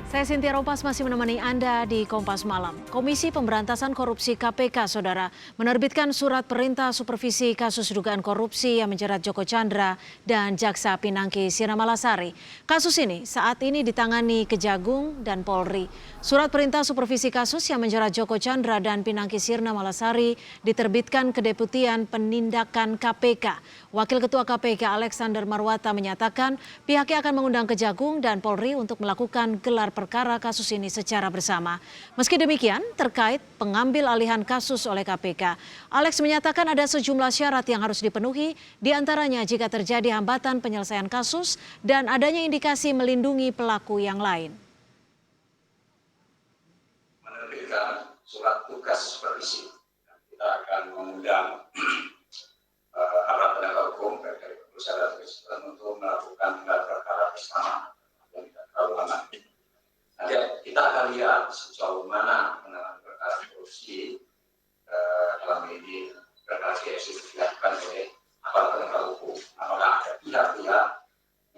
Saya Cynthia Rompas masih menemani Anda di Kompas Malam. Komisi Pemberantasan Korupsi KPK, Saudara, menerbitkan surat perintah supervisi kasus dugaan korupsi yang menjerat Joko Chandra dan Jaksa Pinangki Sirna Malasari. Kasus ini saat ini ditangani Kejagung dan Polri. Surat perintah supervisi kasus yang menjerat Joko Chandra dan Pinangki Sirna Malasari diterbitkan Kedeputian Penindakan KPK. Wakil Ketua KPK Alexander Marwata menyatakan pihaknya akan mengundang Kejagung dan Polri untuk melakukan gelar perkara kasus ini secara bersama. Meski demikian, terkait pengambil alihan kasus oleh KPK, Alex menyatakan ada sejumlah syarat yang harus dipenuhi, diantaranya jika terjadi hambatan penyelesaian kasus dan adanya indikasi melindungi pelaku yang lain. Menerbitkan surat tugas supervisi. Kita akan mengundang aparat penegak hukum dari perusahaan untuk melakukan gelar perkara bersama yang tidak terlalu lama. Nanti kita akan lihat sejauh mana penanganan perkara korupsi dalam ini perkara korupsi dilakukan oleh aparat penegak hukum. Apakah ada pihak-pihak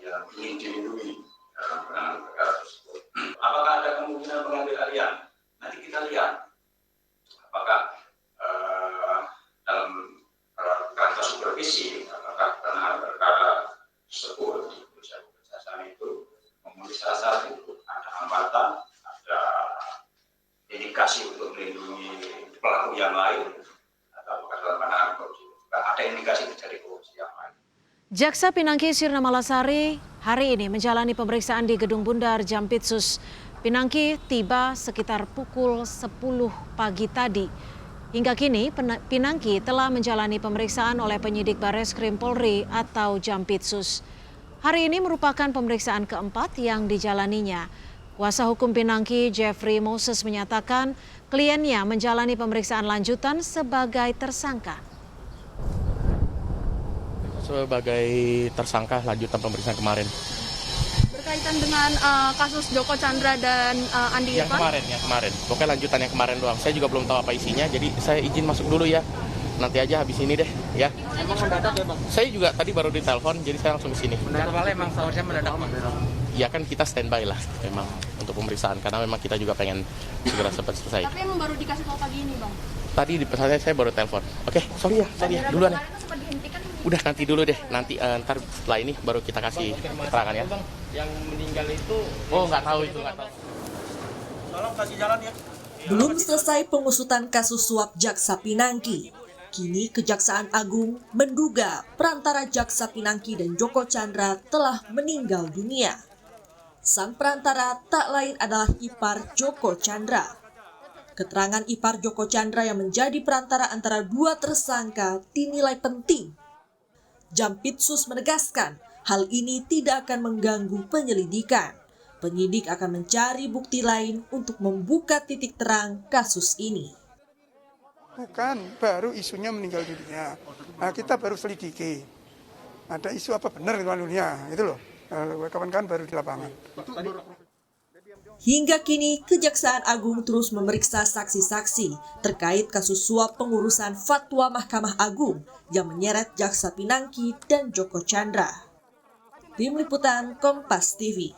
yang ingin dilindungi dalam penanganan perkara tersebut? Apakah ada kemungkinan pengambil alihan? Nanti kita lihat apakah dalam kerangka supervisi, apakah penanganan perkara tersebut di perusahaan kejaksaan itu memenuhi syarat itu, ada hambatan, ada indikasi untuk melindungi pelaku yang lain, atau apakah dalam penanganan korupsi ada indikasi terjadi korupsi yang lain. Jaksa Pinangki Sirna Malasari hari ini menjalani pemeriksaan di Gedung Bundar Jampitsus. Pinangki tiba sekitar pukul 10 pagi tadi. Hingga kini Pinangki telah menjalani pemeriksaan oleh penyidik Bareskrim Polri atau Jampitsus. Hari ini merupakan pemeriksaan keempat yang dijalaninya. Kuasa hukum Pinangki Jeffrey Moses menyatakan kliennya menjalani pemeriksaan lanjutan sebagai tersangka. Sebagai tersangka lanjutan pemeriksaan kemarin. Berkaitan dengan kasus Joko Chandra dan Andi Yang kemarin. Pokoknya lanjutan yang kemarin doang. Saya juga belum tahu apa isinya, jadi saya izin masuk dulu ya. Nanti aja habis ini deh, ya. Emang mendadak ya, Bang? Saya juga tadi baru ditelepon, jadi saya langsung ke sini. Jadwalnya emang seharusnya mendadak, Bang? Ya kan kita standby lah memang untuk pemeriksaan, karena memang kita juga pengen segera selesai. Tapi emang baru dikasih tahu pagi ini, Bang? Tadi di pesannya saya baru telepon. Oke, sorry ya, duluan ya. Udah nanti dulu deh, nanti ntar setelah ini baru kita kasih keterangan ya. Bang, yang meninggal itu... Oh nggak tahu itu, nggak tahu. Tolong kasih jalan ya. Belum selesai pengusutan kasus suap Jaksa Pinangki. Kini Kejaksaan Agung menduga perantara Jaksa Pinangki dan Joko Chandra telah meninggal dunia. Sang perantara tak lain adalah ipar Joko Chandra. Keterangan ipar Joko Chandra yang menjadi perantara antara dua tersangka dinilai penting. Jampitsus menegaskan hal ini tidak akan mengganggu penyelidikan. Penyidik akan mencari bukti lain untuk membuka titik terang kasus ini. Bukan, baru isunya meninggal dunia. Nah, kita baru selidiki. Ada isu apa benar meninggal dunia, itu loh. Kawan-kawan baru di lapangan. Hingga kini, Kejaksaan Agung terus memeriksa saksi-saksi terkait kasus suap pengurusan fatwa Mahkamah Agung yang menyeret Jaksa Pinangki dan Joko Chandra. Tim Liputan Kompas TV.